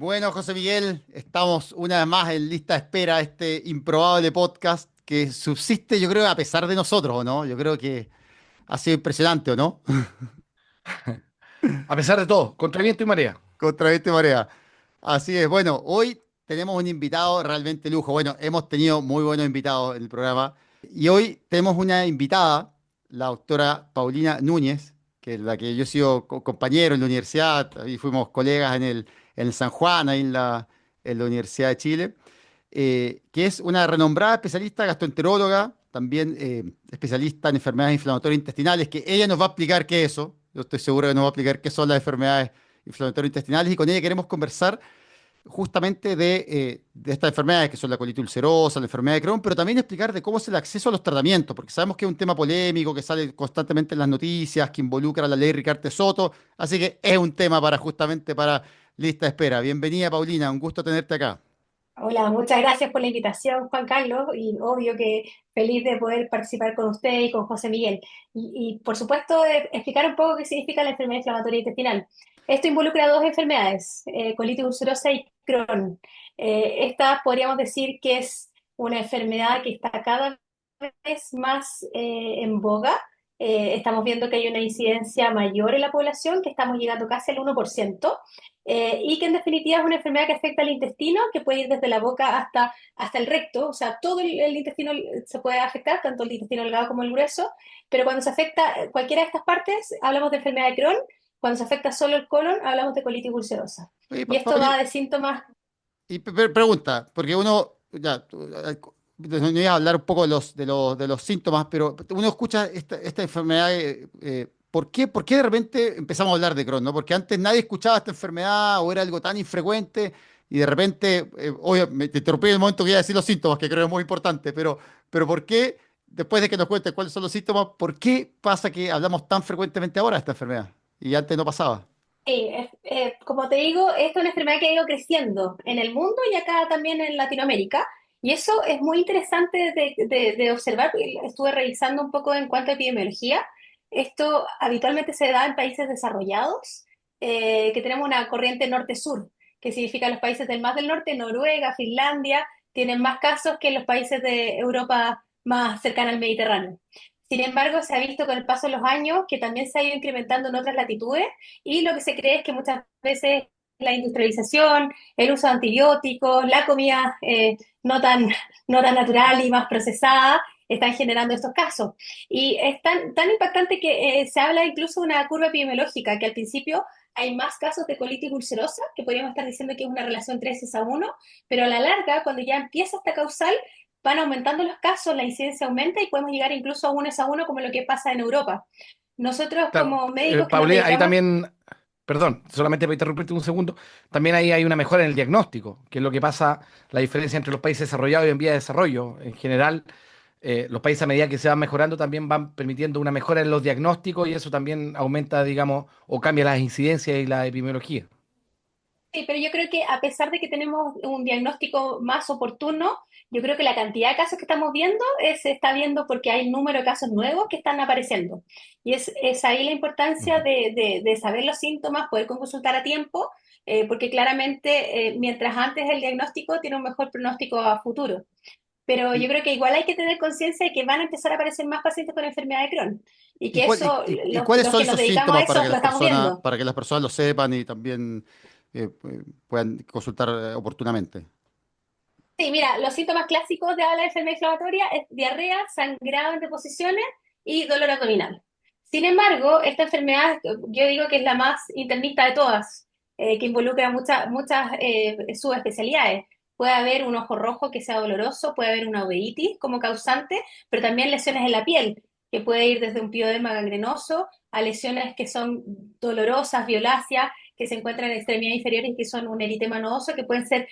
Bueno, José Miguel, estamos una vez más en lista de espera, este improbable podcast que subsiste, yo creo, a pesar de nosotros, ¿o no? Yo creo que ha sido impresionante, ¿o no? A pesar de todo, contra viento y marea. Contra este marea. Así es. Bueno, hoy tenemos un invitado realmente lujo. Bueno, hemos tenido muy buenos invitados en el programa. Y hoy tenemos una invitada, la doctora Paulina Núñez, que es la que yo he sido compañero en la universidad, y fuimos colegas en el San Juan, ahí en la Universidad de Chile, que es una renombrada especialista gastroenteróloga, también especialista en enfermedades inflamatorias intestinales, que ella nos va a explicar qué es eso. Yo estoy seguro que nos va a explicar qué son las enfermedades inflamatorias intestinales y con ella queremos conversar justamente de estas enfermedades que son la colitis ulcerosa, la enfermedad de Crohn, pero también explicar de cómo es el acceso a los tratamientos, porque sabemos que es un tema polémico que sale constantemente en las noticias, que involucra a la ley Ricardo Soto, así que es un tema para justamente para lista de espera. Bienvenida, Paulina, un gusto tenerte acá. Hola, muchas gracias por la invitación, Juan Carlos, y obvio que feliz de poder participar con usted y con José Miguel. Y, por supuesto, de explicar un poco qué significa la enfermedad inflamatoria intestinal. Esto involucra dos enfermedades, colitis ulcerosa y Crohn. Esta podríamos decir que es una enfermedad que está cada vez más en boga. Estamos viendo que hay una incidencia mayor en la población, que estamos llegando casi al 1%. Y que en definitiva es una enfermedad que afecta al intestino, que puede ir desde la boca hasta el recto, o sea, todo el intestino se puede afectar, tanto el intestino delgado como el grueso, pero cuando se afecta cualquiera de estas partes, hablamos de enfermedad de Crohn. Cuando se afecta solo el colon, hablamos de colitis ulcerosa. Oye, Y esto va de síntomas. Y pregunta, porque uno, ya, no iba a hablar un poco de los síntomas, pero uno escucha esta enfermedad, ¿por qué de repente empezamos a hablar de Crohn, ¿no? Porque antes nadie escuchaba esta enfermedad o era algo tan infrecuente y de repente, obvio, te interrumpí en el momento que iba a decir los síntomas, que creo es muy importante, pero ¿por qué, después de que nos cuentes cuáles son los síntomas, por qué pasa que hablamos tan frecuentemente ahora de esta enfermedad y antes no pasaba? Sí, como te digo, esta es una enfermedad que ha ido creciendo en el mundo y acá también en Latinoamérica. Y eso es muy interesante de observar, porque estuve revisando un poco en cuanto a epidemiología. Esto habitualmente se da en países desarrollados, que tenemos una corriente norte-sur, que significa los países del más del norte, Noruega, Finlandia, tienen más casos que los países de Europa más cercana al Mediterráneo. Sin embargo, se ha visto con el paso de los años que también se ha ido incrementando en otras latitudes y lo que se cree es que muchas veces la industrialización, el uso de antibióticos, la comida no tan natural y más procesada están generando estos casos. Y es tan impactante que se habla incluso de una curva epidemiológica, que al principio hay más casos de colitis ulcerosa, que podríamos estar diciendo que es una relación 3:1, pero a la larga, cuando ya empieza esta causal, van aumentando los casos, la incidencia aumenta y podemos llegar incluso a 1:1 como lo que pasa en Europa. Nosotros Claro, como médicos que nos Paulina, ahí dedicamos. también, perdón, solamente para interrumpirte un segundo, también ahí hay una mejora en el diagnóstico, que es lo que pasa, la diferencia entre los países desarrollados y en vía de desarrollo. En general, los países a medida que se van mejorando también van permitiendo una mejora en los diagnósticos y eso también aumenta, digamos, o cambia las incidencias y la epidemiología. Sí, pero yo creo que a pesar de que tenemos un diagnóstico más oportuno, yo creo que la cantidad de casos que estamos viendo se está viendo porque hay un número de casos nuevos que están apareciendo. Y es ahí la importancia Ujú. de saber los síntomas, poder consultar a tiempo, porque claramente mientras antes el diagnóstico tiene un mejor pronóstico a futuro. Pero yo ¿Y, creo que igual hay que tener conciencia de que van a empezar a aparecer más pacientes con enfermedad de Crohn y y que cuál- y- eso, y- y cuáles los son que nos esos dedicamos a síntomas eso, lo estamos viendo. para que las personas lo sepan y también puedan consultar oportunamente? Sí, mira, los síntomas clásicos de la enfermedad inflamatoria es diarrea, sangrado en deposiciones y dolor abdominal. Sin embargo, esta enfermedad yo digo que es la más internista de todas, que involucra muchas subespecialidades. Puede haber un ojo rojo que sea doloroso, puede haber una uveitis como causante, pero también lesiones en la piel, que puede ir desde un pioderma gangrenoso a lesiones que son dolorosas, violáceas, que se encuentran en extremidades inferiores y que son un eritema nodoso, que pueden ser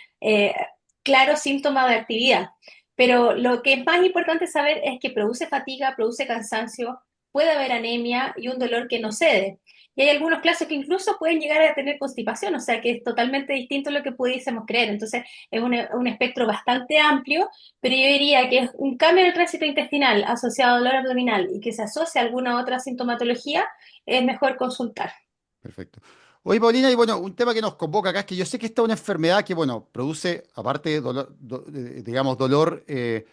claro síntoma de actividad. Pero lo que es más importante saber es que produce fatiga, produce cansancio, puede haber anemia y un dolor que no cede. Y hay algunos casos que incluso pueden llegar a tener constipación, o sea que es totalmente distinto a lo que pudiésemos creer. Entonces es un espectro bastante amplio, pero yo diría que es un cambio en el tránsito intestinal asociado a dolor abdominal y que se asocia a alguna otra sintomatología, es mejor consultar. Perfecto. Oye, Paulina, y bueno, un tema que nos convoca acá es que yo sé que esta es una enfermedad que, bueno, produce, aparte de dolor, digamos, dolor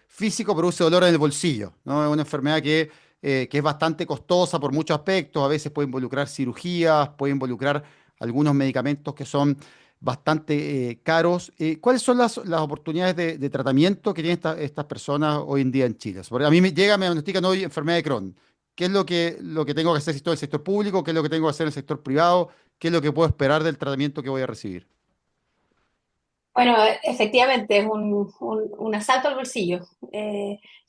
físico, produce dolor en el bolsillo, ¿no? Es una enfermedad que es bastante costosa por muchos aspectos, a veces puede involucrar cirugías, puede involucrar algunos medicamentos que son bastante caros. ¿Cuáles son las oportunidades de tratamiento que tienen estas personas hoy en día en Chile? Porque a mí me diagnostican hoy enfermedad de Crohn. ¿Qué es lo que tengo que hacer si estoy en el sector público? ¿Qué es lo que tengo que hacer en el sector privado? ¿Qué es lo que puedo esperar del tratamiento que voy a recibir? Bueno, efectivamente es un asalto al bolsillo.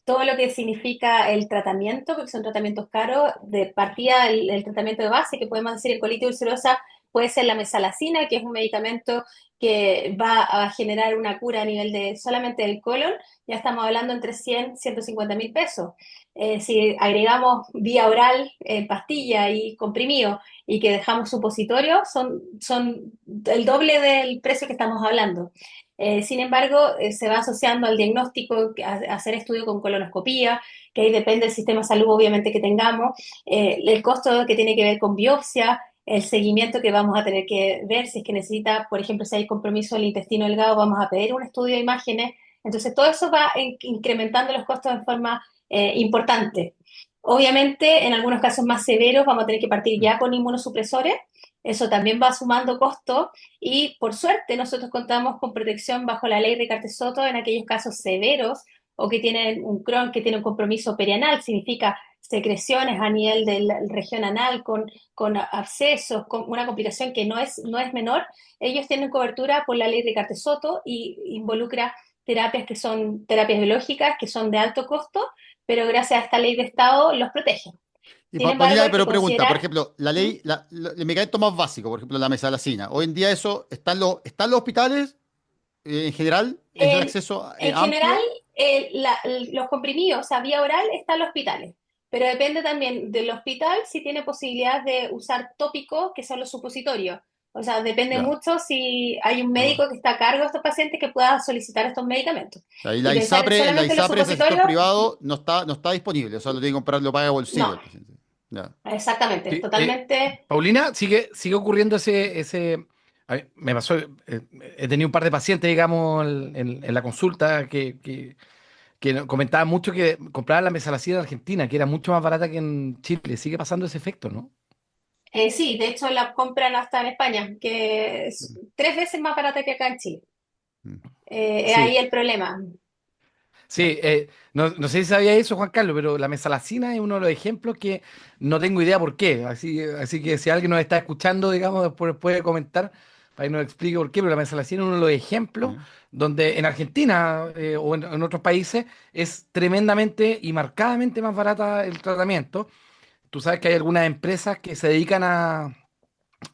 Todo lo que significa el tratamiento, porque son tratamientos caros, de partida el tratamiento de base, que podemos decir en colitis ulcerosa, puede ser la mesalazina, que es un medicamento que va a generar una cura a nivel de solamente del colon, ya estamos hablando entre 100 150.000 pesos. Si agregamos vía oral, pastilla y comprimido, y que dejamos supositorio, son el doble del precio que estamos hablando. Sin embargo, se va asociando al diagnóstico, a hacer estudio con colonoscopía, que ahí depende del sistema de salud, obviamente, que tengamos, el costo que tiene que ver con biopsia, el seguimiento que vamos a tener que ver, si es que necesita, por ejemplo, si hay compromiso del intestino delgado, vamos a pedir un estudio de imágenes. Entonces, todo eso va incrementando los costos de forma importante. Obviamente, en algunos casos más severos, vamos a tener que partir Mm. ya con inmunosupresores. Eso también va sumando costos y por suerte nosotros contamos con protección bajo la ley Ricarte Soto en aquellos casos severos o que tienen un Crohn que tiene un compromiso perianal, significa secreciones a nivel de la región anal con abscesos, con una complicación que no es menor. Ellos tienen cobertura por la ley Ricarte Soto y involucra terapias que son terapias biológicas, que son de alto costo, pero gracias a esta ley de Estado los protege. Y Sin embargo, Paulina, hay que pero pregunta, por considerar. ejemplo, ¿Mm? el medicamento más básico, por ejemplo, la mesalacina. Hoy en día eso está en los hospitales en general, es el En, acceso en general, amplio. los comprimidos a vía oral están en los hospitales, pero depende también del hospital si tiene posibilidad de usar tópicos, que son los supositorios. O sea, depende Ya. mucho si hay un Ah. médico que está a cargo de estos pacientes que pueda solicitar estos medicamentos. Ahí Y pensar en La solamente los ISAPRE del sector supositorios, privado no está disponible, o sea, lo tiene que comprar, lo paga de bolsillo no, el paciente. Ya. exactamente, Sí, totalmente. Paulina, sigue ocurriendo a mí me pasó, he tenido un par de pacientes, digamos, en la consulta que comentaban mucho que compraban la mesalacina en Argentina, que era mucho más barata que en Chile. Sigue pasando ese efecto, ¿no? Sí, de hecho la compran hasta en España, que es 3 veces más barata que acá en Chile. Mm. Es ahí Sí, el problema. sí. No sé si sabía eso, Juan Carlos, pero la mesalacina es uno de los ejemplos que no tengo idea por qué. Así que si alguien nos está escuchando, digamos, después puede comentar para que nos explique por qué, pero la mesalacina es uno de los ejemplos Sí. donde en Argentina o en otros países es tremendamente y marcadamente más barata el tratamiento. Tú sabes que hay algunas empresas que se dedican a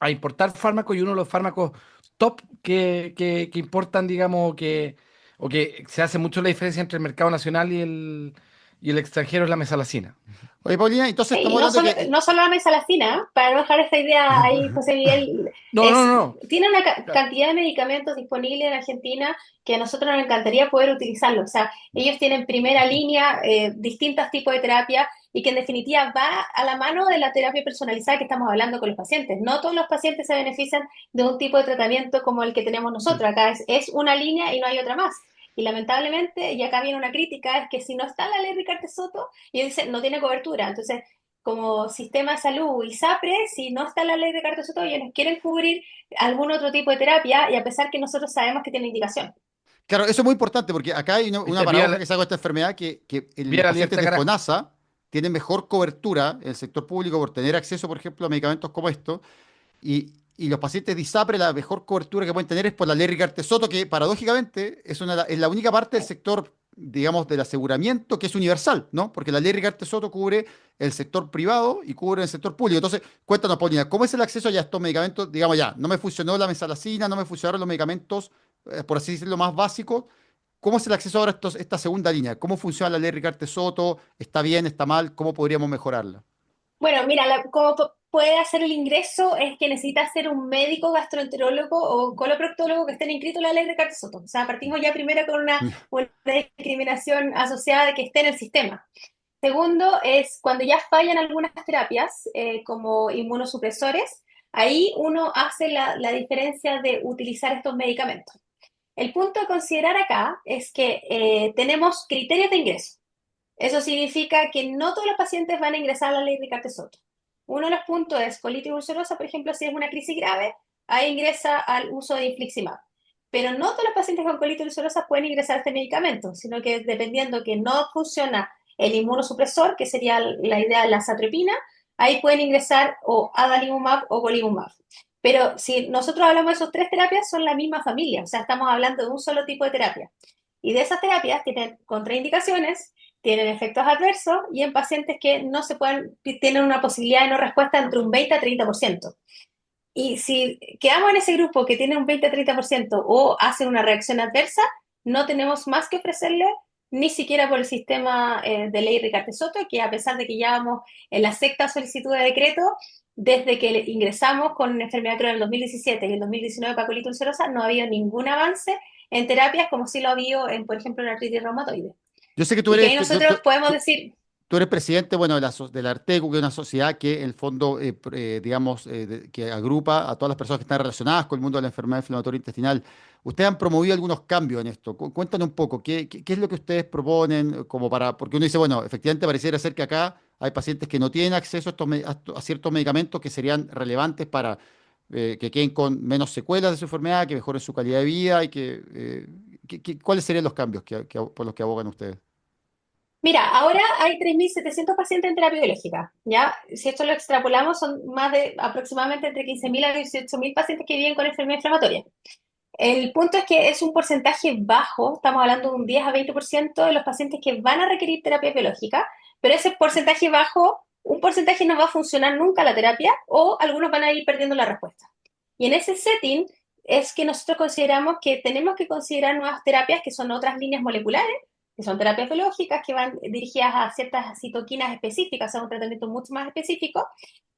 importar fármacos y uno de los fármacos top que importan, digamos, o que se hace mucho la diferencia entre el mercado nacional y el extranjero es la mesalacina. Oye, Paulina, entonces Y estamos no hablando solo, que. no solo la mesalacina, ¿eh? Para no dejar esta idea ahí, José Miguel, No, no, no, no. tiene una Claro. cantidad de medicamentos disponibles en Argentina que a nosotros nos encantaría poder utilizarlos. O sea, ellos tienen primera línea, distintos tipos de terapia y que en definitiva va a la mano de la terapia personalizada que estamos hablando con los pacientes. No todos los pacientes se benefician de un tipo de tratamiento como el que tenemos Sí. nosotros. Acá es una línea y no hay otra más. Y lamentablemente, y acá viene una crítica, es que si no está la ley Ricardo Soto, y dicen no tiene cobertura. Entonces, como sistema de salud y SAPRE, si no está la ley de carta ellos nos quieren cubrir algún otro tipo de terapia y a pesar que nosotros sabemos que tiene indicación. Claro, eso es muy importante porque acá hay una ¿Viste? Viva paradoja la, que se con esta enfermedad que viva los la pacientes libertad, de carajo. FONASA tienen mejor cobertura en el sector público por tener acceso, por ejemplo, a medicamentos como estos. Y los pacientes de ISAPRE, la mejor cobertura que pueden tener es por la ley Ricarte Soto, que paradójicamente es la única parte del sector, digamos, del aseguramiento que es universal, ¿no? Porque la ley Ricarte Soto cubre el sector privado y cubre el sector público. Entonces, cuéntanos, Paulina, ¿cómo es el acceso ya a estos medicamentos? Digamos ya, no me funcionó la mesalacina, no me funcionaron los medicamentos, por así decirlo, más básicos. ¿Cómo es el acceso ahora a esta segunda línea? ¿Cómo funciona la ley Ricarte Soto? ¿Está bien? ¿Está mal? ¿Cómo podríamos mejorarla? Bueno, mira, como puede hacer el ingreso es que necesita ser un médico gastroenterólogo o coloproctólogo que estén inscritos en la ley de Carlos Soto. O sea, partimos ya primero con una discriminación asociada de que esté en el sistema. Segundo es cuando ya fallan algunas terapias como inmunosupresores, ahí uno hace la diferencia de utilizar estos medicamentos. El punto a considerar acá es que tenemos criterios de ingreso. Eso significa que no todos los pacientes van a ingresar a la ley Ricardo-Soto. Uno de los puntos es colitis ulcerosa, por ejemplo, si es una crisis grave, ahí ingresa al uso de infliximab. Pero no todos los pacientes con colitis ulcerosa pueden ingresar a este medicamento, sino que dependiendo que no funciona el inmunosupresor, que sería la idea de la satropina, ahí pueden ingresar o adalimumab o golimumab. Pero si nosotros hablamos de esas tres terapias, son la misma familia, o sea, estamos hablando de un solo tipo de terapia. Y de esas terapias tienen contraindicaciones, tienen efectos adversos y en pacientes que no se pueden, tienen una posibilidad de no respuesta entre un 20 a 30%. Y si quedamos en ese grupo que tiene un 20 a 30% o hacen una reacción adversa, no tenemos más que ofrecerle, ni siquiera por el sistema de ley Ricardo-Soto, que a pesar de que ya vamos en la sexta solicitud de decreto, desde que ingresamos con enfermedad crónica en el 2017 y el 2019 para colitis ulcerosa, no ha habido ningún avance en terapias como sí lo ha habido, en, por ejemplo, en artritis reumatoide. Yo sé que Y que ahí nosotros podemos decir, tú eres presidente, bueno, de la Arteco, que es una sociedad que en el fondo, digamos, que agrupa a todas las personas que están relacionadas con el mundo de la enfermedad inflamatoria intestinal. Ustedes han promovido algunos cambios en esto. Cuéntanos un poco, ¿qué es lo que ustedes proponen como para, porque uno dice, bueno, efectivamente pareciera ser que acá hay pacientes que no tienen acceso a ciertos medicamentos que serían relevantes para que queden con menos secuelas de su enfermedad, que mejoren su calidad de vida y ¿cuáles serían los cambios por los que abogan ustedes? mira, ahora hay 3.700 pacientes en terapia biológica, ¿ya? Si esto lo extrapolamos, son más de aproximadamente entre 15.000 a 18.000 pacientes que viven con enfermedad inflamatoria. El punto es que es un porcentaje bajo, estamos hablando de un 10 a 20% de los pacientes que van a requerir terapia biológica, pero ese porcentaje bajo, un porcentaje no va a funcionar nunca la terapia o algunos van a ir perdiendo la respuesta. Y en ese setting es que nosotros consideramos que tenemos que considerar nuevas terapias que son otras líneas moleculares, que son terapias biológicas que van dirigidas a ciertas citoquinas específicas, a un tratamiento mucho más específico,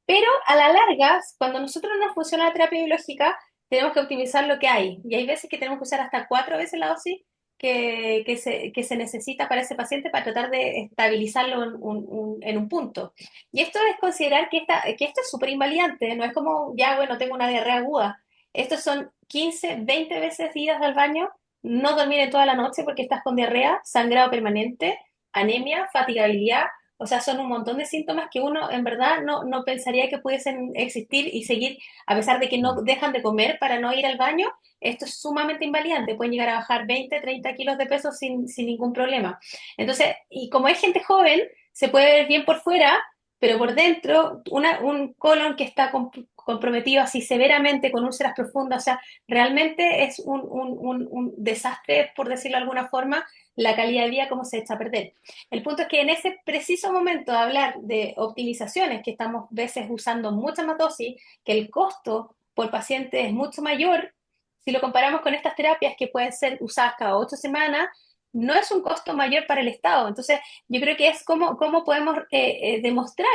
pero a la larga, cuando nosotros no funciona la terapia biológica, tenemos que optimizar lo que hay. Y hay veces que tenemos que usar hasta 4 veces la dosis que se necesita para ese paciente para tratar de estabilizarlo en un punto. Y esto es considerar que esto es súper invalidante, no es como, ya, bueno, tengo una diarrea aguda. Estos son 15, 20 veces idas al baño, no dormir en toda la noche porque estás con diarrea, sangrado permanente, anemia, fatigabilidad. O sea, son un montón de síntomas que uno en verdad no pensaría que pudiesen existir y seguir, a pesar de que no Mm. dejan de comer para no ir al baño, esto es sumamente invalidante. Pueden llegar a bajar 20, 30 kilos de peso sin ningún problema. Entonces, y como es gente joven, se puede ver bien por fuera, pero por dentro, un colon que está comprometido así severamente con úlceras profundas, o sea, realmente es un desastre, por decirlo de alguna forma, la calidad de vida como se echa a perder. El punto es que en ese preciso momento de hablar de optimizaciones, que estamos veces usando mucha más dosis, que el costo por paciente es mucho mayor, si lo comparamos con estas terapias que pueden ser usadas cada 8 semanas, no es un costo mayor para el Estado. Entonces, yo creo que es cómo podemos demostrar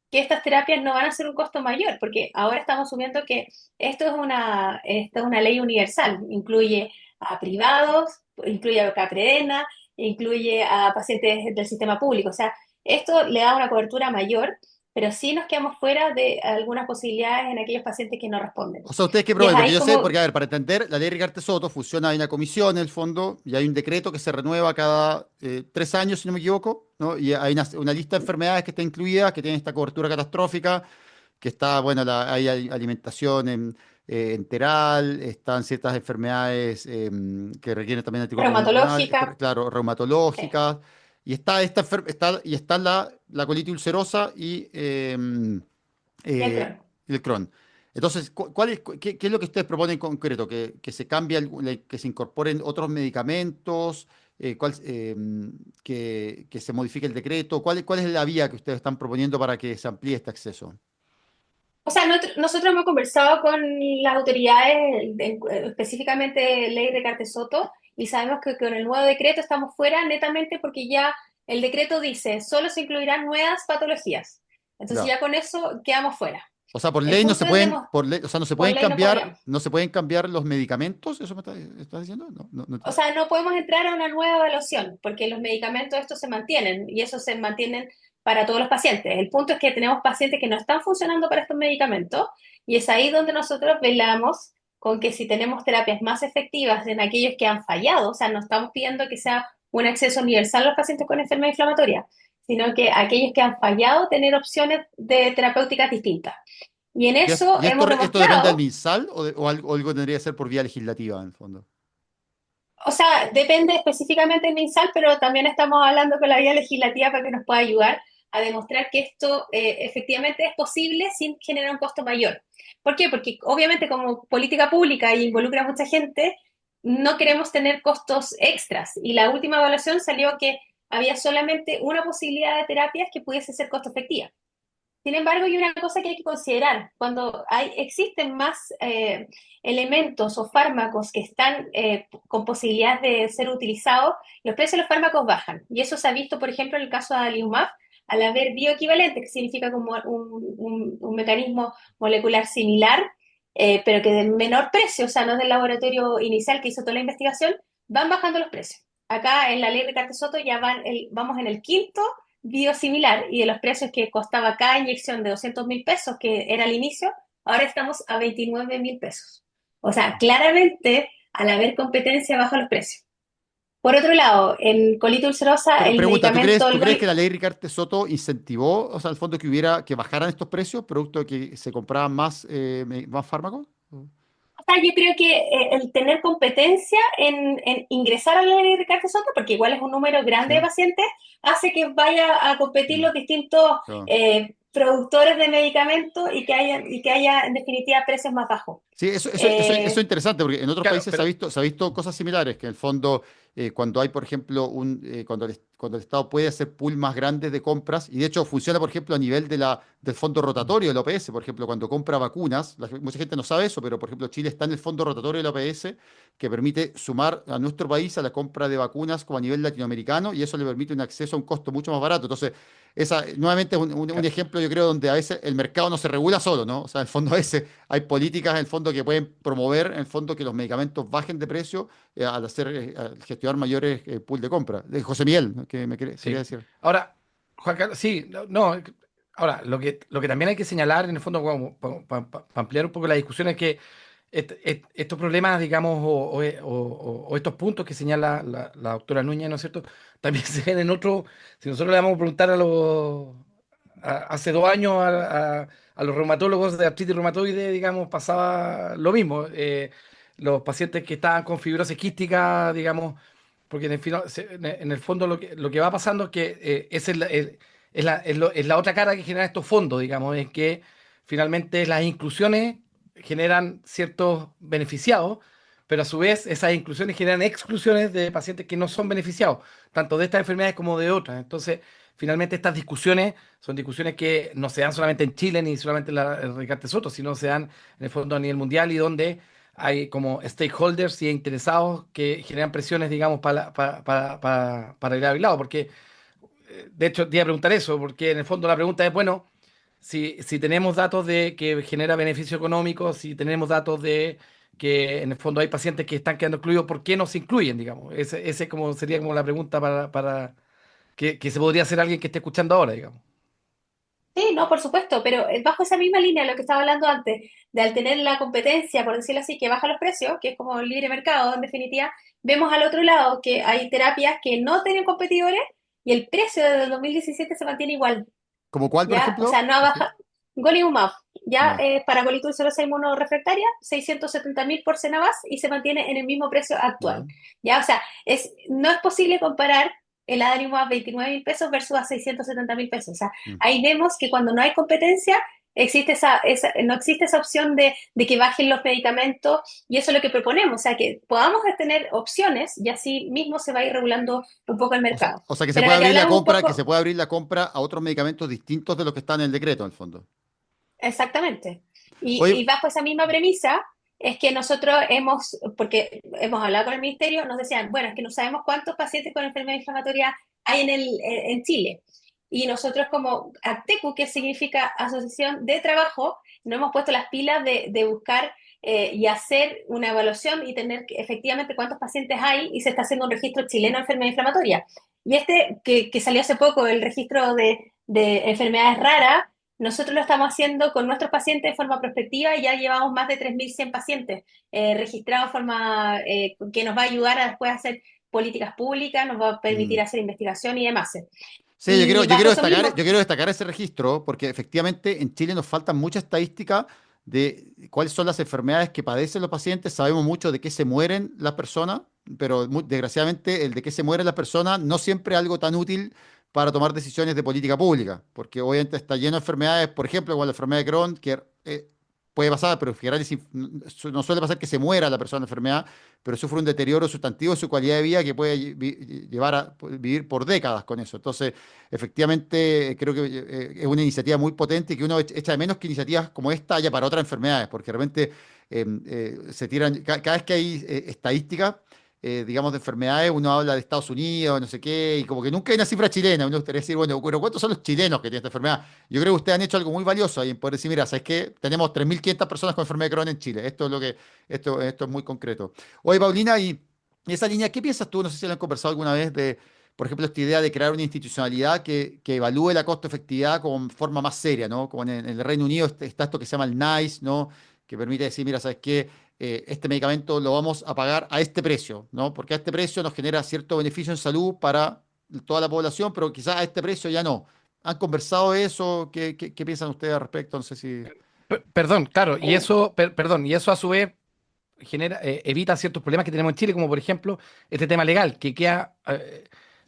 que estas terapias no van a ser un costo mayor, porque ahora estamos asumiendo que esto es una ley universal, incluye a privados, incluye a Capredena, incluye a pacientes del sistema público. O sea, esto le da una cobertura mayor, pero sí nos quedamos fuera de algunas posibilidades en aquellos pacientes que no responden. O sea, ¿ustedes qué Y es proponen? Porque ahí yo sé, como, porque a ver, para entender, la ley Ricardo Soto funciona, hay una comisión en el fondo y hay un decreto que se renueva cada 3 años, si no me equivoco, ¿no? Y hay una lista de enfermedades que está incluida, que tienen esta cobertura catastrófica, que está, bueno, hay alimentación enteral, están ciertas enfermedades que requieren también anticuerpos monoclonales, reumatológica. claro, eh, reumatológicas, y está la colitis ulcerosa y el eh, Crohn. el Crohn. Entonces, ¿qué es lo que ustedes proponen en concreto? ¿Que se cambie, que se incorporen otros medicamentos? ¿Que se modifique el decreto? ¿Cuál es la vía que ustedes están proponiendo para que se amplíe este acceso? O sea, nosotros hemos conversado con las autoridades, específicamente Ley Recarte Soto, y sabemos que con el nuevo decreto estamos fuera netamente porque ya el decreto dice, solo se incluirán nuevas patologías. Entonces Ya. ya con eso quedamos fuera. O sea, por El ley no se punto es, pueden, o sea, por ley no podríamos. no se pueden cambiar los medicamentos, ¿eso me estás diciendo? No O entiendo. sea, no podemos entrar a una nueva evaluación porque los medicamentos estos se mantienen y esos se mantienen para todos los pacientes. El punto es que tenemos pacientes que no están funcionando para estos medicamentos y es ahí donde nosotros velamos con que si tenemos terapias más efectivas en aquellos que han fallado, o sea, no estamos pidiendo que sea un acceso universal a los pacientes con enfermedad inflamatoria, sino que aquellos que han fallado tener opciones de terapéuticas distintas. Y en eso ¿Y hemos esto depende del demostrado. MinSal o algo tendría que ser por vía legislativa en el fondo? O sea, depende específicamente del MinSal, pero también estamos hablando con la vía legislativa para que nos pueda ayudar a demostrar que esto efectivamente es posible sin generar un costo mayor. ¿Por qué? Porque obviamente como política pública y involucra a mucha gente, no queremos tener costos extras. Y la última evaluación salió que había solamente una posibilidad de terapias que pudiese ser costo efectiva. Sin embargo, hay una cosa que hay que considerar. Cuando existen más elementos o fármacos que están con posibilidad de ser utilizados, los precios de los fármacos bajan. Y eso se ha visto, por ejemplo, en el caso de adalimumab, al haber bioequivalente, que significa como un mecanismo molecular similar, pero que de menor precio, o sea, no es del laboratorio inicial que hizo toda la investigación, van bajando los precios. Acá en la ley de Cartes-Soto ya vamos en el quinto biosimilar y de los precios que costaba cada inyección de 200.000 pesos, que era al inicio, ahora estamos a 29.000 pesos. O sea, claramente, al haber competencia, bajan los precios. Por otro lado, en colita ulcerosa, el Pregunta, medicamento, ¿tú crees que la ley Ricarte Soto incentivó, o sea, al fondo que bajaran estos precios, producto de que se compraban más fármacos? o sea, yo creo que el tener competencia en ingresar a la ley de Cartes Soto, porque igual es un número grande de Sí. pacientes, hace que vaya a competir Mm, los distintos claro. productores de medicamentos y que haya en definitiva precios más bajos. Sí, eso es Eh, interesante, porque en otros Claro, países pero se ha visto cosas similares, que en el fondo, cuando hay, por ejemplo, cuando el Estado puede hacer pool más grandes de compras, y de hecho funciona, por ejemplo, a nivel del fondo rotatorio del OPS, por ejemplo, cuando compra vacunas, mucha gente no sabe eso, pero por ejemplo, Chile está en el fondo rotatorio del OPS, que permite sumar a nuestro país a la compra de vacunas como a nivel latinoamericano, y eso le permite un acceso a un costo mucho más barato. Entonces, nuevamente es un ejemplo, yo creo, donde a veces el mercado no se regula solo, ¿no? O sea, en el fondo a veces hay políticas en el fondo que pueden promover en el fondo que los medicamentos bajen de precio al gestionar mayores pool de compra. De José Miguel, ¿no? Que quería sí. decir. Ahora, Juan Carlos, sí, no, ahora, lo que también hay que señalar en el fondo, para ampliar un poco la discusión, es que estos problemas, digamos, o estos puntos que señala la doctora Núñez, ¿no es cierto? También se ven en otro, si nosotros le vamos a preguntar hace 2 años a los reumatólogos de artritis reumatoide, digamos, pasaba lo mismo. Los pacientes que estaban con fibrosis quística, digamos, porque en el fondo lo que va pasando es que esa es la otra cara que genera estos fondos, digamos, es que finalmente las inclusiones generan ciertos beneficiados, pero a su vez esas inclusiones generan exclusiones de pacientes que no son beneficiados, tanto de estas enfermedades como de otras. Entonces, finalmente estas discusiones son discusiones que no se dan solamente en Chile ni solamente en Ricardo Soto, sino se dan en el fondo a nivel mundial y donde hay como stakeholders y interesados que generan presiones, digamos, para ir a lado, porque de hecho te iba a preguntar eso, porque en el fondo la pregunta es, bueno, si tenemos datos de que genera beneficio económico, si tenemos datos de que en el fondo hay pacientes que están quedando excluidos, ¿por qué no se incluyen, digamos? Ese como sería como la pregunta para que se podría hacer alguien que esté escuchando ahora, digamos. Sí, no, por supuesto, pero bajo esa misma línea, lo que estaba hablando antes, de al tener la competencia, por decirlo así, que baja los precios, que es como el libre mercado, en definitiva, vemos al otro lado que hay terapias que no tienen competidores y el precio desde el 2017 se mantiene igual, ¿Como cuál, por ¿ya? O sea, ejemplo? no ha bajado. Golimumab, ya Ya, para colitis ulcerosa inmunorrefractaria, 670.000 por Cenabas y se mantiene en el mismo precio actual, ya. ¿ya? O sea, no es posible comparar el adalimumab a 29.000 pesos versus a 670.000 pesos. O sea, Mm. ahí vemos que cuando no hay competencia, no existe esa opción de que bajen los medicamentos y eso es lo que proponemos, o sea, que podamos tener opciones y así mismo se va a ir regulando un poco el mercado. O sea, que se Pero puede la que abrir la hablamos un compra, que poco, se puede abrir la compra a otros medicamentos distintos de los que están en el decreto, en el fondo. exactamente. Oye, Y bajo esa misma premisa es que nosotros porque hemos hablado con el ministerio, nos decían, bueno, es que no sabemos cuántos pacientes con enfermedad inflamatoria hay en Chile. Y nosotros como ACTECU, que significa Asociación de Trabajo, nos hemos puesto las pilas de buscar y hacer una evaluación y tener efectivamente cuántos pacientes hay y se está haciendo un registro chileno de enfermedad inflamatoria. Y que salió hace poco, el registro de enfermedades raras, nosotros lo estamos haciendo con nuestros pacientes de forma prospectiva y ya llevamos más de 3.100 pacientes registrados de forma que nos va a ayudar a después hacer políticas públicas, nos va a permitir Mm. hacer investigación y demás. Sí, Y yo bajo quiero eso destacar, mismo, yo quiero destacar ese registro porque efectivamente en Chile nos faltan mucha estadística de cuáles son las enfermedades que padecen los pacientes. Sabemos mucho de qué se mueren las personas, pero desgraciadamente el de qué se mueren las personas no siempre es algo tan útil para tomar decisiones de política pública, porque obviamente está lleno de enfermedades, por ejemplo, como la enfermedad de Crohn, que puede pasar, pero en general no suele pasar que se muera la persona de la enfermedad, pero sufre un deterioro sustantivo de su calidad de vida que puede llevar a vivir por décadas con eso. Entonces, efectivamente, creo que es una iniciativa muy potente y que uno echa de menos que iniciativas como esta haya para otras enfermedades, porque de repente se tiran, cada vez que hay estadísticas, digamos, de enfermedades, uno habla de Estados Unidos, no sé qué, y como que nunca hay una cifra chilena. Uno gustaría decir, bueno, pero ¿cuántos son los chilenos que tienen esta enfermedad? Yo creo que ustedes han hecho algo muy valioso ahí en poder decir, mira, ¿sabes qué? Tenemos 3.500 personas con enfermedad de Crohn en Chile. Esto es lo que, esto es muy concreto. Oye, Paulina, y esa línea, ¿qué piensas tú? No sé si lo han conversado alguna vez de, por ejemplo, esta idea de crear una institucionalidad que evalúe la costo-efectividad como forma más seria, ¿no? Como en el Reino Unido está esto que se llama el NICE, ¿no? Que permite decir, mira, ¿sabes qué? Este medicamento lo vamos a pagar a este precio, ¿no? Porque a este precio nos genera cierto beneficio en salud para toda la población, pero quizás a este precio ya no. ¿Han conversado eso? ¿Qué piensan ustedes al respecto? No sé si... Perdón, claro, y eh, eso, perdón, y eso a su vez genera, evita ciertos problemas que tenemos en Chile, como por ejemplo este tema legal, que queda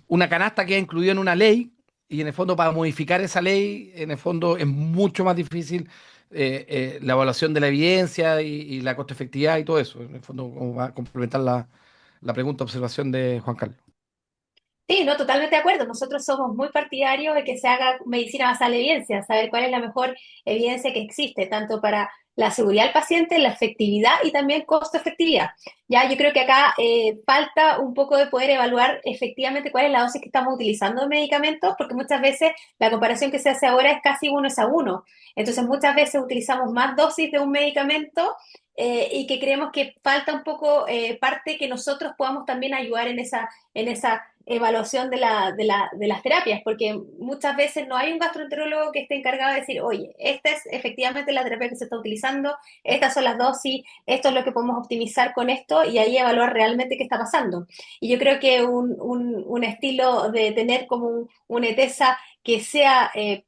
una canasta queda incluida en una ley y en el fondo para modificar esa ley, en el fondo es mucho más difícil la evaluación de la evidencia y la costo efectividad y todo eso. En el fondo, como va a complementar la pregunta, observación de Juan Carlos. Sí, no, totalmente de acuerdo. Nosotros somos muy partidarios de que se haga medicina basada en la evidencia, saber cuál es la mejor evidencia que existe, tanto para la seguridad del paciente, la efectividad y también costo-efectividad. Ya, yo creo que acá falta un poco de poder evaluar efectivamente cuál es la dosis que estamos utilizando de medicamentos, porque muchas veces la comparación que se hace ahora es casi 1:1. Entonces, muchas veces utilizamos más dosis de un medicamento y que creemos que falta un poco parte que nosotros podamos también ayudar en esa evaluación de las terapias, porque muchas veces no hay un gastroenterólogo que esté encargado de decir, oye, esta es efectivamente la terapia que se está utilizando, estas son las dosis, esto es lo que podemos optimizar con esto y ahí evaluar realmente qué está pasando. Y yo creo que un estilo de tener como una ETESA que sea, que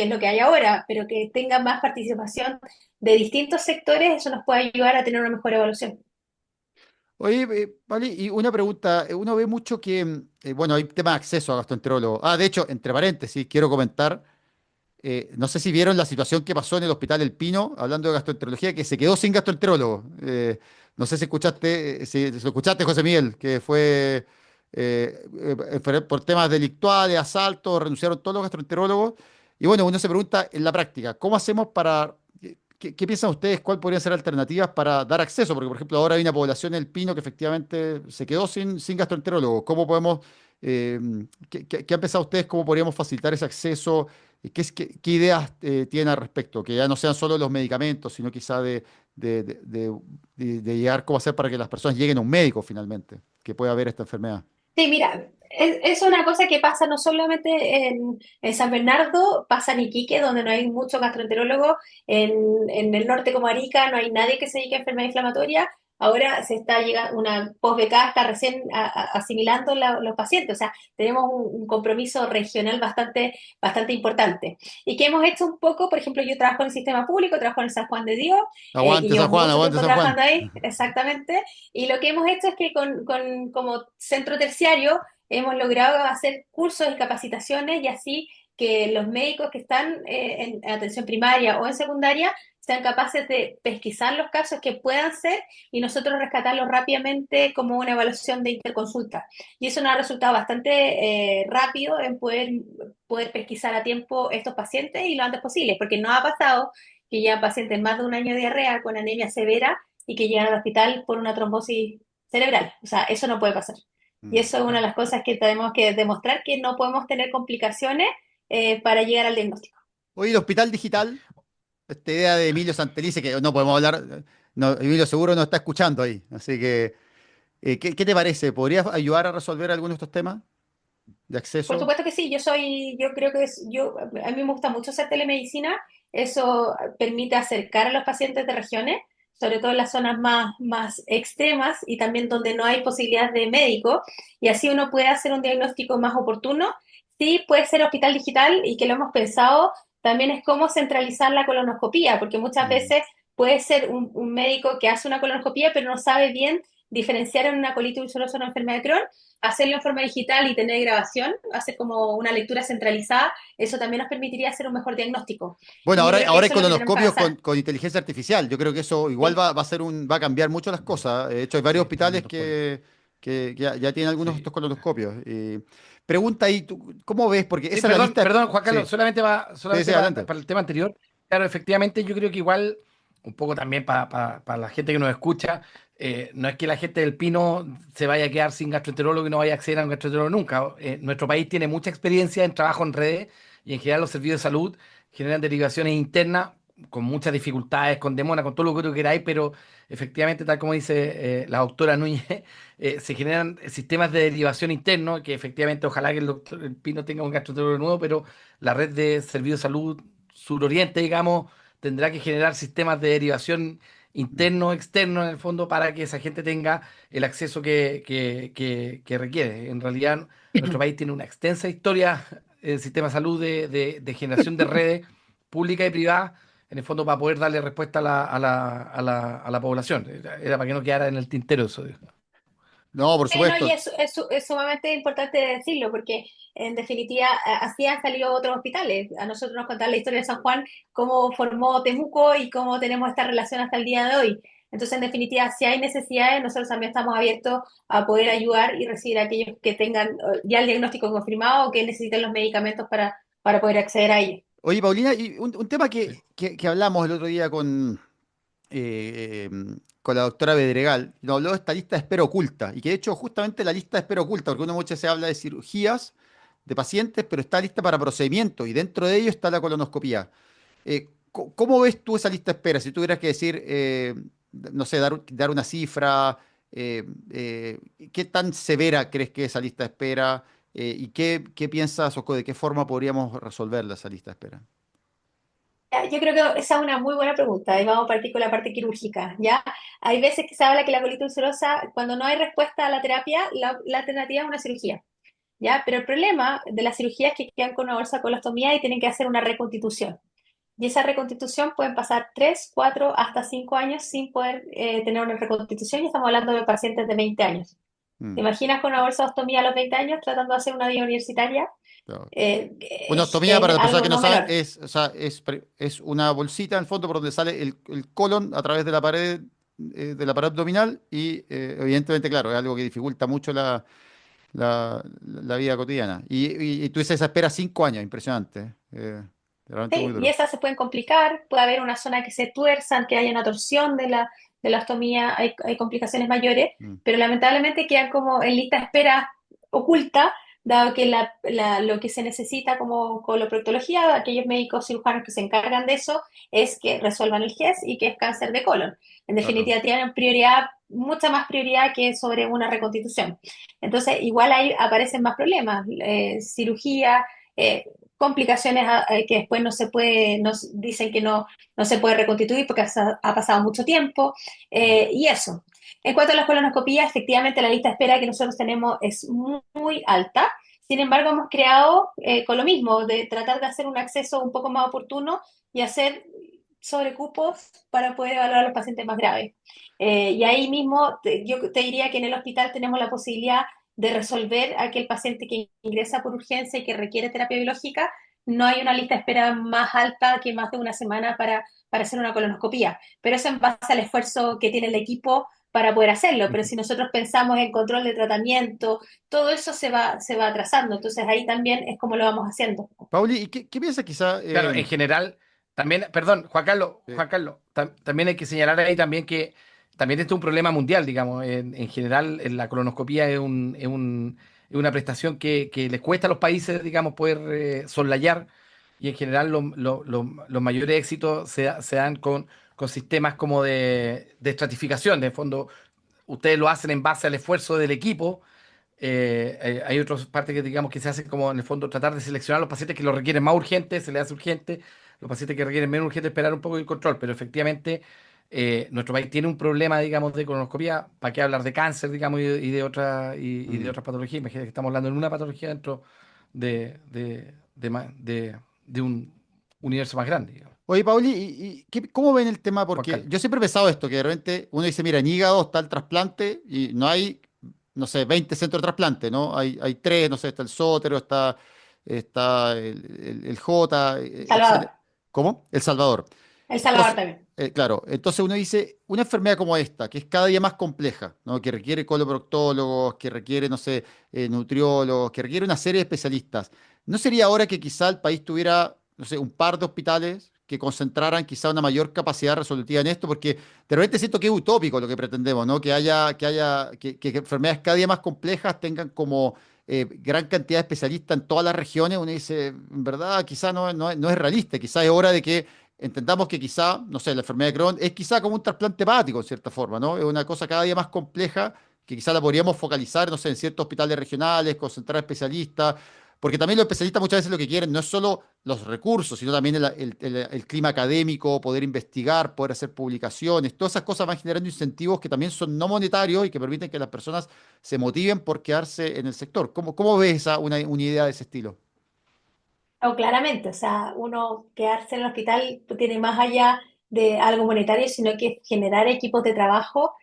es lo que hay ahora, pero que tenga más participación de distintos sectores, eso nos puede ayudar a tener una mejor evaluación. Oye, vale, y una pregunta. Uno ve mucho que, bueno, hay tema de acceso a gastroenterólogo. Ah, de hecho, entre paréntesis, quiero comentar, no sé si vieron la situación que pasó en el Hospital El Pino, hablando de gastroenterología, que se quedó sin gastroenterólogo. No sé si escuchaste, si lo escuchaste, José Miguel, que fue por temas delictuales, asaltos, renunciaron todos los gastroenterólogos. Y bueno, uno se pregunta en la práctica, ¿cómo hacemos para... ¿Qué piensan ustedes? ¿Cuál podrían ser alternativas para dar acceso? Porque, por ejemplo, ahora hay una población en El Pino que efectivamente se quedó sin gastroenterólogo. ¿Cómo podemos, eh, qué han pensado ustedes? ¿Cómo podríamos facilitar ese acceso? ¿Qué ideas tienen al respecto? Que ya no sean solo los medicamentos, sino quizá de llegar, cómo hacer para que las personas lleguen a un médico finalmente, que pueda haber esta enfermedad. Sí, mira, es una cosa que pasa no solamente en San Bernardo, pasa en Iquique, donde no hay muchos gastroenterólogos, en el norte como Arica no hay nadie que se dedique a enfermedad inflamatoria, ahora se está llegando, una posbecada está recién asimilando los pacientes, o sea, tenemos un compromiso regional bastante importante. Y que hemos hecho un poco, por ejemplo, yo trabajo en el sistema público, trabajo en el San Juan de Dios, y Aguante llevo San Juan, mucho aguante tiempo San Juan. trabajando ahí, exactamente. Y lo que hemos hecho es que como centro terciario hemos logrado hacer cursos y capacitaciones y así que los médicos que están en atención primaria o en secundaria sean capaces de pesquisar los casos que puedan ser y nosotros rescatarlos rápidamente como una evaluación de interconsulta. Y eso nos ha resultado bastante rápido en poder pesquisar a tiempo estos pacientes y lo antes posible, porque no ha pasado que llegan pacientes más de un año de diarrea con anemia severa y que llegan al hospital por una trombosis cerebral. O sea, eso no puede pasar. Y Mm. eso es una de las cosas que tenemos que demostrar, que no podemos tener complicaciones para llegar al diagnóstico. Oye, el hospital digital, esta idea de Emilio Santelice, que no podemos hablar, no, Emilio seguro no está escuchando ahí, así que, ¿qué te parece? ¿Podrías ayudar a resolver algunos de estos temas? de Por acceso? supuesto que sí, yo creo que a mí me gusta mucho hacer telemedicina, eso permite acercar a los pacientes de regiones, sobre todo en las zonas más extremas y también donde no hay posibilidad de médico, y así uno puede hacer un diagnóstico más oportuno. Sí, puede ser hospital digital y que lo hemos pensado, también es cómo centralizar la colonoscopía, porque muchas Mm. veces puede ser un médico que hace una colonoscopía pero no sabe bien diferenciar en una colitis ulcerosa o una enfermedad de Crohn, hacerlo en forma digital y tener grabación, hacer como una lectura centralizada, eso también nos permitiría hacer un mejor diagnóstico. Bueno, Y yo creo que ahora hay eso es lo que tenemos que colonoscopios avanzar. con inteligencia artificial. Yo creo que eso igual Sí. va a ser va a cambiar mucho las cosas. De hecho, hay varios Sí, hospitales tremendos pueblos. que ya tienen algunos de Sí. estos colonoscopios. Pregunta ahí, ¿cómo ves? Porque Sí, esa es la perdón, lista. perdón, Juan Sí, Carlos, solamente sí, sí, solamente adelante. para el tema anterior. Claro, efectivamente, yo creo que igual, un poco también para la gente que nos escucha, no es que la gente del Pino se vaya a quedar sin gastroenterólogo y no vaya a acceder a un gastroenterólogo nunca. Nuestro país tiene mucha experiencia en trabajo en redes y en general los servicios de salud generan derivaciones internas con muchas dificultades, con demora, con todo lo que tú queráis, pero efectivamente, tal como dice la doctora Núñez, se generan sistemas de derivación internos, que efectivamente ojalá que el doctor el Pino tenga un gastroenterólogo nuevo, pero la red de servicios de salud suroriente, digamos, tendrá que generar sistemas de derivación internos, externos en el fondo, para que esa gente tenga el acceso que requiere. En realidad, nuestro país tiene una extensa historia en el sistema de salud de generación de redes públicas y privadas, en el fondo para poder darle respuesta a la población. Era para que no quedara en el tintero eso. No, por Sí, no, y supuesto. es sumamente importante decirlo, porque en definitiva así han salido otros hospitales. A nosotros nos contaron la historia de San Juan, cómo formó Temuco y cómo tenemos esta relación hasta el día de hoy. Entonces, en definitiva, si hay necesidades, nosotros también estamos abiertos a poder ayudar y recibir a aquellos que tengan ya el diagnóstico confirmado o que necesiten los medicamentos para poder acceder a ellos. Oye, Paulina, y un tema Sí. que hablamos el otro día con la doctora Bedregal, nos habló de esta lista de espera oculta, y que de hecho justamente la lista de espera oculta, porque uno muchas veces habla de cirugías de pacientes, pero está lista para procedimientos, y dentro de ello está la colonoscopía. ¿Cómo ves tú esa lista de espera? Si tuvieras que decir, no sé, dar una cifra, eh, eh, ¿qué tan severa crees que es esa lista de espera? ¿Y qué piensas o de qué forma podríamos resolverla esa lista de espera? Yo creo que esa es una muy buena pregunta y vamos a partir con la parte quirúrgica, ¿ya? Hay veces que se habla que la colitis ulcerosa, cuando no hay respuesta a la terapia, la alternativa es una cirugía, ¿ya? Pero el problema de las cirugías es que quedan con una bolsa de colostomía y tienen que hacer una reconstitución. Y esa reconstitución pueden pasar 3, 4, hasta 5 años sin poder tener una reconstitución y estamos hablando de pacientes de 20 años. ¿Te Mm, imaginas con una bolsa de ostomía a los 20 años tratando de hacer una vida universitaria? claro. Una Es, ostomía, para es las personas algo que no no saben, menor. o sea, es una bolsita en el fondo por donde sale el colon a través de la pared abdominal y evidentemente, claro, es algo que dificulta mucho la vida cotidiana. Y tú dices, esa espera 5 años, impresionante. Realmente muy Sí, y duro. esas se pueden complicar, puede haber una zona que se tuerzan, que haya una torsión de la ostomía, hay complicaciones mayores, Mm, pero lamentablemente quedan como en lista de espera oculta, dado que lo que se necesita como coloproctología, aquellos médicos cirujanos que se encargan de eso, es que resuelvan el GES y que es cáncer de colon. En claro. definitiva, tienen prioridad, mucha más prioridad que sobre una reconstitución. Entonces, igual ahí aparecen más problemas, cirugía, eh, complicaciones que después no se puede, nos dicen que no se puede reconstituir porque ha pasado mucho tiempo, Mm, y eso. En cuanto a las colonoscopías, efectivamente la lista de espera que nosotros tenemos es muy alta. Sin embargo, hemos creado con lo mismo, de tratar de hacer un acceso un poco más oportuno y hacer sobrecupos para poder evaluar a los pacientes más graves. Y ahí mismo yo te diría que en el hospital tenemos la posibilidad de resolver a aquel paciente que ingresa por urgencia y que requiere terapia biológica. No hay una lista de espera más alta que más de una semana para hacer una colonoscopía, pero eso en base al esfuerzo que tiene el equipo para poder hacerlo. Pero Ujú. si nosotros pensamos en control de tratamiento, todo eso se va atrasando. Entonces ahí también es como lo vamos haciendo. Pauli, ¿y qué piensas quizá? Claro, en general, también, perdón, Eh, Juan Carlos, también hay que señalar ahí también que también este es un problema mundial, digamos. En general, la colonoscopía es una prestación que les cuesta a los países, digamos, poder soslayar, y en general los mayores éxitos se dan con sistemas como de estratificación. De fondo, ustedes lo hacen en base al esfuerzo del equipo, Hay otras partes que digamos que se hacen como en el fondo tratar de seleccionar los pacientes que lo requieren más urgente, se les hace urgente, los pacientes que requieren menos urgente esperar un poco el control, pero efectivamente nuestro país tiene un problema, digamos, de colonoscopia, ¿para qué hablar de cáncer, digamos, y de Mm. otras patologías? Imagínate que estamos hablando de una patología dentro de un universo más grande, digamos. Oye, Pauli, ¿cómo ven el tema? Juan Porque Carlos. yo siempre he pensado esto, que de repente uno dice, mira, en hígado está el trasplante y no hay, no sé, 20 centros de trasplante, ¿no? Hay tres, no sé, está el Sótero, está el J, Salvador. etcétera. ¿Cómo? El Salvador. El Salvador Entonces, también. claro, entonces uno dice, una enfermedad como esta, que es cada día más compleja, ¿no? Que requiere coloproctólogos, que requiere, no sé, nutriólogos, que requiere una serie de especialistas. ¿No sería ahora que quizá el país tuviera, no sé, un par de hospitales que concentraran quizá una mayor capacidad resolutiva en esto? Porque de repente siento que es utópico lo que pretendemos, ¿no? Que enfermedades cada día más complejas tengan como gran cantidad de especialistas en todas las regiones. Uno dice, en verdad, quizá no es realista, quizá es hora de que entendamos que quizá, no sé, la enfermedad de Crohn es quizá como un trasplante hepático en cierta forma, ¿no? Es una cosa cada día más compleja que quizá la podríamos focalizar, no sé, en ciertos hospitales regionales, concentrar especialistas, porque también los especialistas muchas veces lo que quieren no es solo los recursos, sino también el clima académico, poder investigar, poder hacer publicaciones, todas esas cosas van generando incentivos que también son no monetarios y que permiten que las personas se motiven por quedarse en el sector. ¿Cómo ves una idea de ese estilo? O claramente, o sea, uno quedarse en el hospital tiene más allá de algo monetario, sino que generar equipos de trabajo,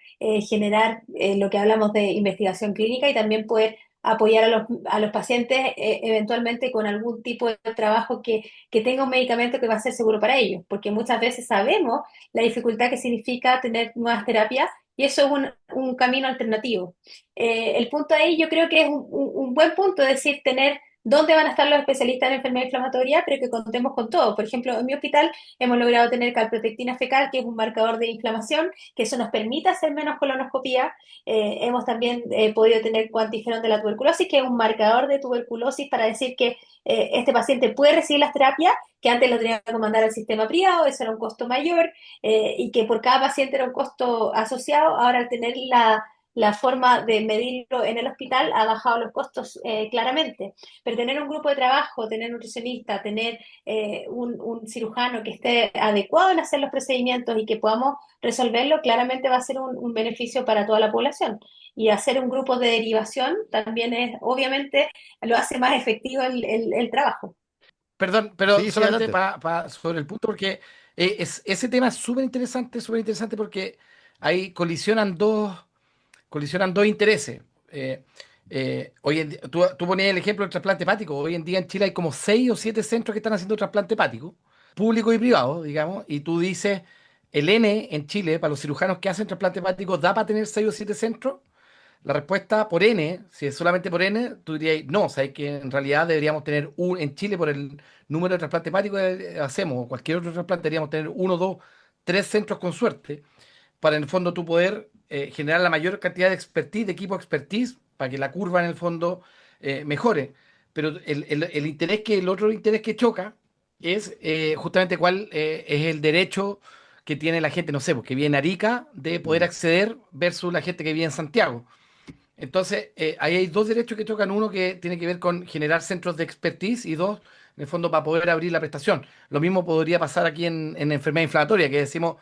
generar lo que hablamos de investigación clínica y también poder apoyar a los pacientes eventualmente con algún tipo de trabajo que tenga un medicamento que va a ser seguro para ellos, porque muchas veces sabemos la dificultad que significa tener nuevas terapias y eso es un camino alternativo. El punto ahí yo creo que es un buen punto, es decir, tener dónde van a estar los especialistas en enfermedad inflamatoria, pero que contemos con todo. Por ejemplo, en mi hospital hemos logrado tener calprotectina fecal, que es un marcador de inflamación, que eso nos permite hacer menos colonoscopía. Hemos también podido tener cuantiferón de la tuberculosis, que es un marcador de tuberculosis para decir que este paciente puede recibir las terapias, que antes lo tenía que mandar al sistema privado, eso era un costo mayor, y que por cada paciente era un costo asociado. Ahora al tener la forma de medirlo en el hospital ha bajado los costos claramente. Pero tener un grupo de trabajo, tener nutricionista, tener un cirujano que esté adecuado en hacer los procedimientos y que podamos resolverlo, claramente va a ser un beneficio para toda la población. Y hacer un grupo de derivación también es, obviamente, lo hace más efectivo el trabajo. Perdón, pero Sí, sí, solamente adelante. sobre el punto, porque ese tema es súper interesante porque ahí colisionan dos intereses. Hoy en tú ponías el ejemplo del trasplante hepático. Hoy en día en Chile hay como 6 o 7 centros que están haciendo trasplante hepático, público y privado, digamos, y tú dices, el N en Chile, para los cirujanos que hacen trasplante hepático, ¿da para tener 6 o 7 centros? La respuesta por N, si es solamente por N, tú dirías, no, sabes que en realidad deberíamos tener en Chile por el número de trasplantes hepáticos que hacemos, o cualquier otro trasplante, deberíamos tener uno, dos, tres centros con suerte, para en el fondo tú poder generar la mayor cantidad de expertise, de equipo expertise, para que la curva en el fondo mejore. Pero el interés el otro interés que choca es justamente cuál es el derecho que tiene la gente, no sé, porque vive en Arica, de poder Mm, acceder versus la gente que vive en Santiago. Entonces, ahí hay dos derechos que chocan. Uno que tiene que ver con generar centros de expertise y dos, en el fondo, para poder abrir la prestación. Lo mismo podría pasar aquí en enfermedad inflamatoria, que decimos,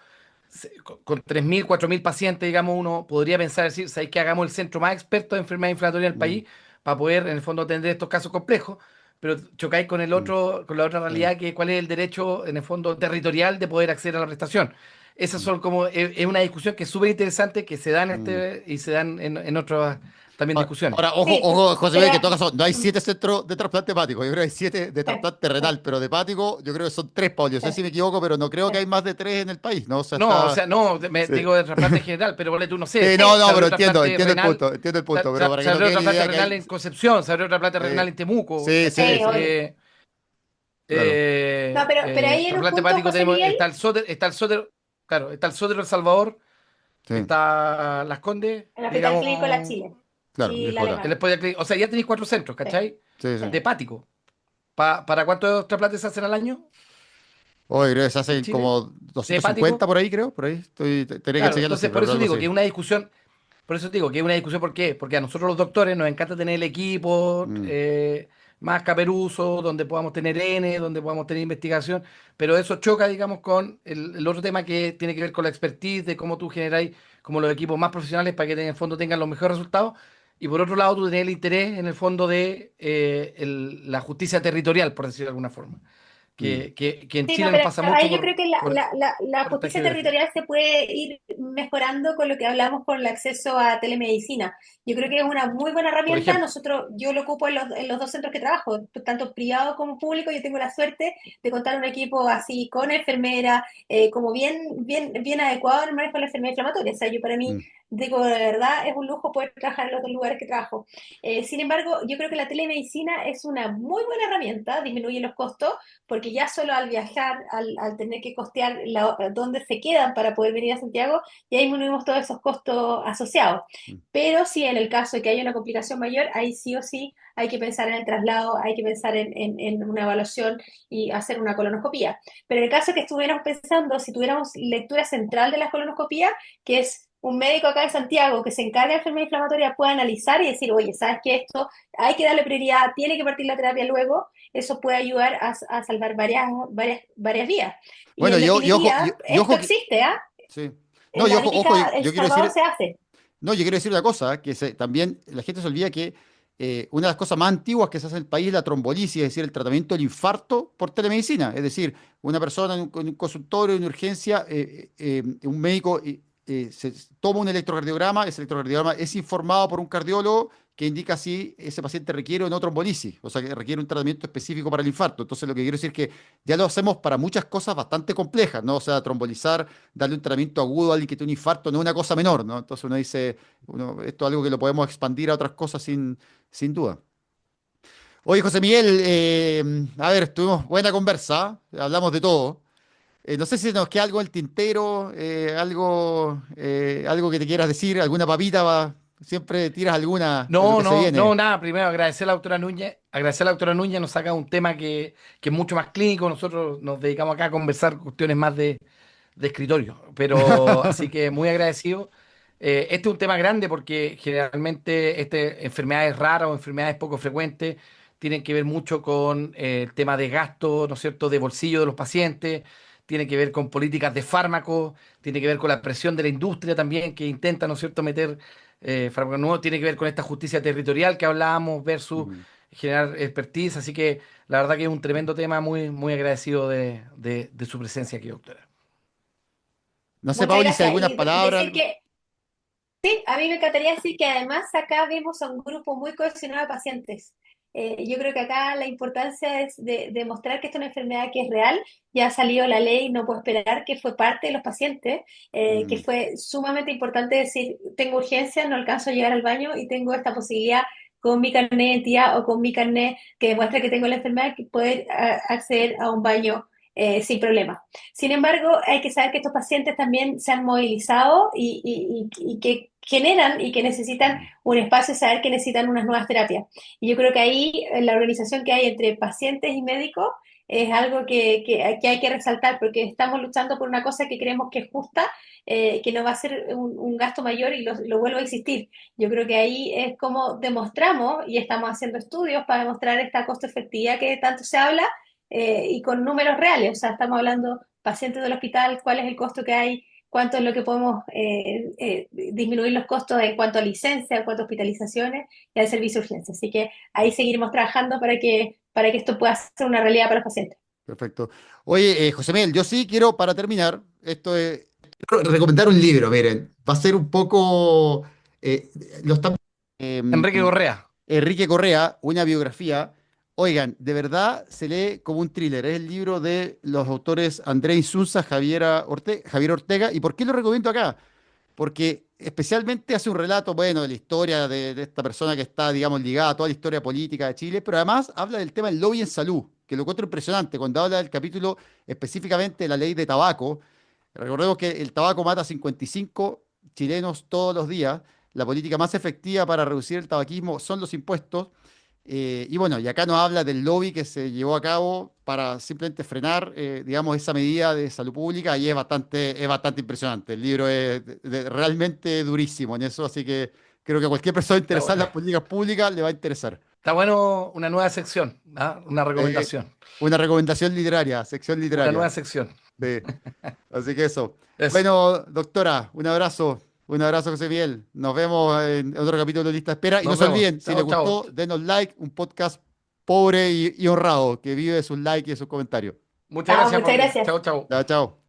con 3.000, 4.000 pacientes, digamos, uno podría pensar, decir, ¿sabes que hagamos el centro más experto de enfermedad inflamatoria del mm, país para poder, en el fondo, atender estos casos complejos? Pero chocáis con mm, con la otra sí, realidad, que cuál es el derecho, en el fondo, territorial de poder acceder a la prestación. Esas mm, son como, es una discusión que es súper interesante, que se da en mm. y se dan en otras también discusiones. Ahora, ojo, Sí, ojo, José, pero que en todo caso no hay 7 centros de trasplante hepático. Yo creo que hay 7 de trasplante renal, pero de hepático yo creo que son 3, Pablo. Yo sé si me equivoco, pero no creo que hay más de 3 en el país, ¿no? O sea, No, o está. sea, no, me Sí. digo de trasplante en general, pero ponle tú, no sé, Sí, no, se no, abrió pero un entiendo, trasplante entiendo el renal, punto, entiendo el punto, pero para que se no abrió un quede la trasplante idea que renal hay. en Concepción, se abrió un trasplante renal en Temuco, Sí, ¿cachai? sí, sí, sí, obvio. No, pero ahí en un Trasplante punto, hepático José tenemos, Miguel, está el Sóter, claro, está el Sóter El Salvador, sí, está Las Condes, el Hospital Clínico La digamos, Chile claro, y el la J. el Alemana. o sea, ya tenéis 4 centros, Sí, ¿cachai? Sí, sí. sí. De hepático. ¿Para cuántos trasplantes se hacen al año Hoy creo que se en hacen Chile? como De 250 hepático. por ahí, creo, por ahí. Tendría que Claro, chequear la entonces cifra, por pero eso algo digo así. que es una discusión. por eso te digo que es una discusión. ¿Por qué? Porque a nosotros los doctores nos encanta tener el equipo Mm, más caperuso, donde podamos tener N, donde podamos tener investigación, pero eso choca, digamos, con el otro tema que tiene que ver con la expertise de cómo tú generáis como los equipos más profesionales para que en el fondo tengan los mejores resultados. Y por otro lado, tú tenés el interés en el fondo de la justicia territorial, por decirlo de alguna forma. mm. Que en Sí, no, Chile nos pero pasa mucho ahí yo creo que la por esta justicia geografía. territorial se puede ir mejorando con lo que hablamos con el acceso a telemedicina. Yo creo que es una muy buena Por herramienta. ejemplo, Yo lo ocupo en los dos centros que trabajo, tanto privado como público. Yo tengo la suerte de contar un equipo así con enfermera, como bien adecuado al manejo de la enfermedad inflamatoria. O sea, yo para mí, Mm. digo, de verdad, es un lujo poder trabajar en los dos lugares que trabajo. Sin embargo, yo creo que la telemedicina es una muy buena herramienta, disminuye los costos porque ya solo al viajar, al tener que costear dónde se quedan para poder venir a Santiago, ya disminuimos todos esos costos asociados. Mm. Pero sí, en el caso de que haya una complicación mayor, ahí sí o sí hay que pensar en el traslado, hay que pensar en una evaluación y hacer una colonoscopía. Pero en el caso que estuviéramos pensando, si tuviéramos lectura central de la colonoscopía, que es un médico acá de Santiago que se encarga de enfermedad inflamatoria puede analizar y decir, oye, ¿sabes qué? Esto hay que darle prioridad, tiene que partir la terapia luego, eso puede ayudar a salvar varias vías. Y Bueno, en definitiva, y esto ojo que, existe, ¿ah? sí. No, En la ojo, médica el yo quiero salvado decir, se hace. no, yo quiero decir una cosa, también la gente se olvida que una de las cosas más antiguas que se hace en el país es la trombolisis, es decir, el tratamiento del infarto por telemedicina. Es decir, una persona en un consultorio, en urgencia, un médico se toma un electrocardiograma, ese electrocardiograma es informado por un cardiólogo que indica si ese paciente requiere o no trombolisis, o sea, que requiere un tratamiento específico para el infarto. Entonces, lo que quiero decir es que ya lo hacemos para muchas cosas bastante complejas, ¿no? O sea, trombolizar, darle un tratamiento agudo a alguien que tiene un infarto no es una cosa menor, ¿no? Entonces uno dice, esto es algo que lo podemos expandir a otras cosas sin duda. Oye, José Miguel, a ver, tuvimos buena conversa, ¿ah? Hablamos de todo. No sé si nos queda algo en el tintero, algo que te quieras decir, alguna papita, siempre tiras alguna de lo no, que se no, no, viene. nada. Primero agradecer a la doctora Núñez. Agradecer a la doctora Núñez nos saca un tema que es mucho más clínico. Nosotros nos dedicamos acá a conversar cuestiones más de escritorio. Pero así que muy agradecido. Este es un tema grande porque generalmente enfermedades raras o enfermedades poco frecuentes tienen que ver mucho con el tema de gasto, ¿no es cierto?, de bolsillo de los pacientes, tiene que ver con políticas de fármacos, tiene que ver con la presión de la industria también que intenta, ¿no es cierto?, meter fármacos nuevos, tiene que ver con esta justicia territorial que hablábamos versus Mm. generar expertise. Así que la verdad que es un tremendo tema, muy, muy agradecido de su presencia aquí, doctora. No sé, Muchas Pauli, si gracias. algunas Y palabras, decir que sí, a mí me encantaría decir que además acá vemos a un grupo muy cohesionado de pacientes. Yo creo que acá la importancia es de demostrar que esta es una enfermedad que es real, ya ha salido la ley, no puedo esperar, que fue parte de los pacientes, que mm, fue sumamente importante decir, tengo urgencia, no alcanzo a llegar al baño y tengo esta posibilidad con mi carnet de identidad o con mi carnet que demuestra que tengo la enfermedad, que poder acceder a un baño sin problema. Sin embargo, hay que saber que estos pacientes también se han movilizado y que generan y que necesitan mm. un espacio, saber que necesitan unas nuevas terapias. Y yo creo que ahí la organización que hay entre pacientes y médicos es algo que hay que resaltar porque estamos luchando por una cosa que creemos que es justa, que no va a ser un gasto mayor y lo vuelvo a existir. Yo creo que ahí es como demostramos y estamos haciendo estudios para demostrar esta costo efectividad que tanto se habla y con números reales, o sea, estamos hablando pacientes del hospital, cuál es el costo que hay, cuánto es lo que podemos disminuir los costos en cuanto a licencia, en cuanto a hospitalizaciones y al servicio de urgencia. Así que ahí seguiremos trabajando para que esto pueda ser una realidad para los pacientes. Perfecto. Oye, José Miguel, yo sí quiero, para terminar, quiero recomendar un libro, miren, va a ser un poco, eh, lo está, Enrique Correa. Enrique Correa, una biografía. Oigan, de verdad se lee como un thriller. Es el libro de los autores André Insunza, Javier Ortega. ¿Y por qué lo recomiendo acá? Porque especialmente hace un relato, bueno, de la historia de esta persona que está, digamos, ligada a toda la historia política de Chile, pero además habla del tema del lobby en salud, que lo encuentro impresionante, cuando habla del capítulo específicamente de la ley de tabaco. Recordemos que el tabaco mata a 55 chilenos todos los días. La política más efectiva para reducir el tabaquismo son los impuestos. Y bueno, y acá nos habla del lobby que se llevó a cabo para simplemente frenar, digamos, esa medida de salud pública y es bastante impresionante. El libro es realmente durísimo en eso, así que creo que a cualquier persona Está, interesada en las políticas públicas le va a interesar. está bueno una nueva sección, ¿ah? Una Eh, recomendación, una recomendación literaria, sección una nueva literaria. sección. Sí. Así que eso. Eso. Bueno, doctora, un abrazo. Un abrazo, José Miguel. Nos vemos en otro capítulo de Lista de Espera. Y no Nos se vemos. olviden, si les Chao, chao. gustó, denos like, un podcast pobre y honrado, que vive de sus likes y de sus comentarios. Muchas Chao, gracias, muchas Paulina. gracias. Chao, chao. Chao, chao.